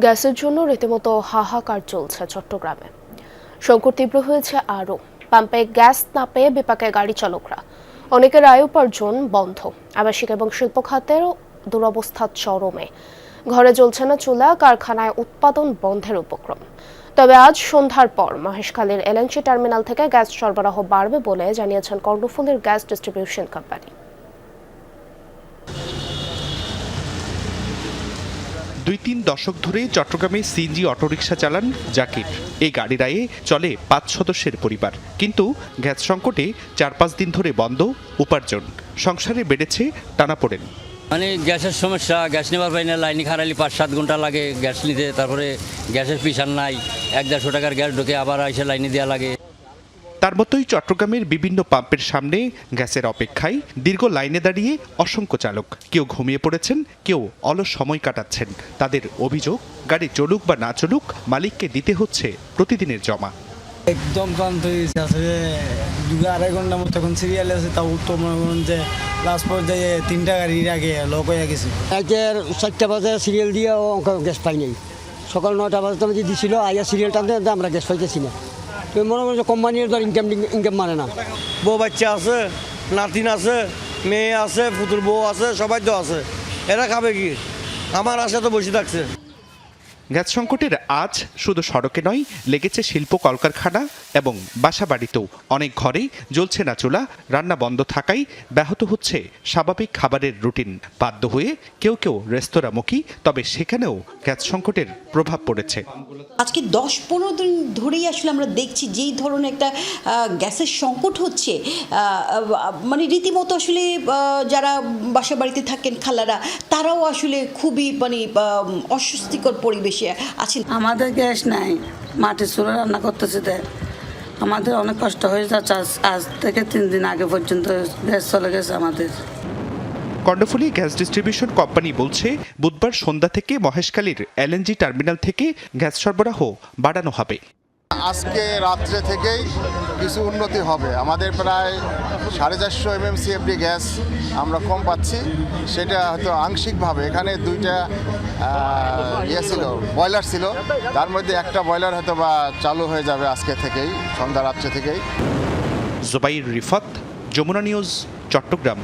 গ্যাসের জন্য রীতিমতো হাহাকার চলছে চট্টগ্রামে। সংকট তীব্র হয়েছে আরও। পাম্পে গ্যাস না পেয়ে বিপাকে গাড়ি চালকরা। অনেকের আয় উপার্জন বন্ধ। আবাসিক এবং শিল্প খাতেরও দুরবস্থা চরমে। ঘরে জ্বলছে না চুলা, কারখানায় উৎপাদন বন্ধের উপক্রম। তবে আজ সন্ধ্যার পর মহেশখালীর এলএনজি টার্মিনাল থেকে গ্যাস সরবরাহ বাড়বে বলে জানিয়েছেন কর্ণফুলীর গ্যাস ডিস্ট্রিবিউশন কোম্পানি। ২-৩ দশক ধরে চট্টগ্রামে সিএনজি অটোরিকশা চালান জাকির। এই গাড়ির আয়ে চলে ৫ সদস্যের পরিবার। কিন্তু গ্যাস সংকটে ৪-৫ দিন ধরে বন্ধ উপার্জন। সংসারে বেড়েছে টানাপোড়েন। মানে গ্যাসের সমস্যা, গ্যাস নেবার পাই না, লাইনে খারালি ৫-৭ ঘন্টা লাগে গ্যাস নিতে। তারপরে গ্যাসের পিছান নাই, ১-১৫০ টাকার গ্যাস ঢোকে, আবার এসে লাইনে দেওয়া লাগে। তার মতোই চট্টগ্রামের বিভিন্ন পাম্পের সামনে গ্যাসের অপেক্ষায় দীর্ঘ লাইনে দাঁড়িয়ে অসংখ্য চালক। কেউ ঘুমিয়ে পড়েছেন, কেউ অলস সময় কাটাচ্ছেন। তাদের অভিযোগ, গাড়ি চলুক বা না চলুক, মালিককে দিতে হচ্ছে প্রতিদিনের জমা। একদম ক্লান্ত হয়ে গেছে। আসলে ২-২.৫ ঘন্টার মতো এখন সিরিয়ালে আছে, তাও তো মনে করুন যে লাস্ট পর্যায়ে ৩টা গাড়ির আগে লক হয়ে গেছে। রাতের ৪টা বাজে সিরিয়াল দিয়ে গ্যাস পাই নাই। সকাল ৯টা বাজে আমি দিছিল, আইয়া সিরিয়াল টানতে আমরা গ্যাস পাইতেছি না। তুমি মনে করছো কোম্পানির ধর ইনকাম মানে না। বউ বাচ্চা আছে, নাতিন আছে, মেয়ে আছে, পুতুল বউ আছে, সবাই তো আছে। এরা খাবে কি? আমার আশা তো বসে থাকছে। গ্যাস সংকটের আজ শুধু সড়কে নয়, লেগেছে শিল্প কলকারখানা এবং বাসাবাড়িতেও। অনেক ঘরেই জ্বলছে না চুলা, রান্না বন্ধ থাকায় ব্যাহত হচ্ছে স্বাভাবিক খাবারের রুটিন। বাধ্য হয়ে কেউ কেউ রেস্তোরাঁমুখী, তবে সেখানেও গ্যাস সংকটের প্রভাব পড়েছে। আজকে ১০-১৫ দিন ধরেই আসলে আমরা দেখছি যেই ধরনের একটা গ্যাসের সংকট হচ্ছে, মানে রীতিমতো আসলে যারা বাসা বাড়িতে থাকেন খালারা, তারাও আসলে খুবই মানে অস্বস্তিকর পরিবেশে আছেন। আমাদের গ্যাস নাই, মাটির চুলা রান্না করতেছে। আমাদের অনেক কষ্ট হয়ে যাচ্ছে। আজ থেকে ৩ দিন আগে পর্যন্ত গ্যাস চলে গেছে আমাদের। কর্ণফুলী গ্যাস ডিস্ট্রিবিউশন কোম্পানি বলছে, বুধবার সন্ধ্যা থেকে মহেশখালীর এলএনজি টার্মিনাল থেকে গ্যাস সরবরাহ বাড়ানো হবে। আজকে রাত্রে থেকেই কিছু উন্নতি হবে। আমাদের প্রায় 450 MMCFD গ্যাস আমরা কম পাচ্ছি। সেটা হয়তো আংশিকভাবে, এখানে 2টা ছিল বয়লার ছিল, তার মধ্যে একটা বয়লার হয়তো বা চালু হয়ে যাবে আজকে থেকেই, সন্ধ্যা রাত্রে থেকেই। জুবাইর রিফাত, যমুনা নিউজ, চট্টগ্রাম।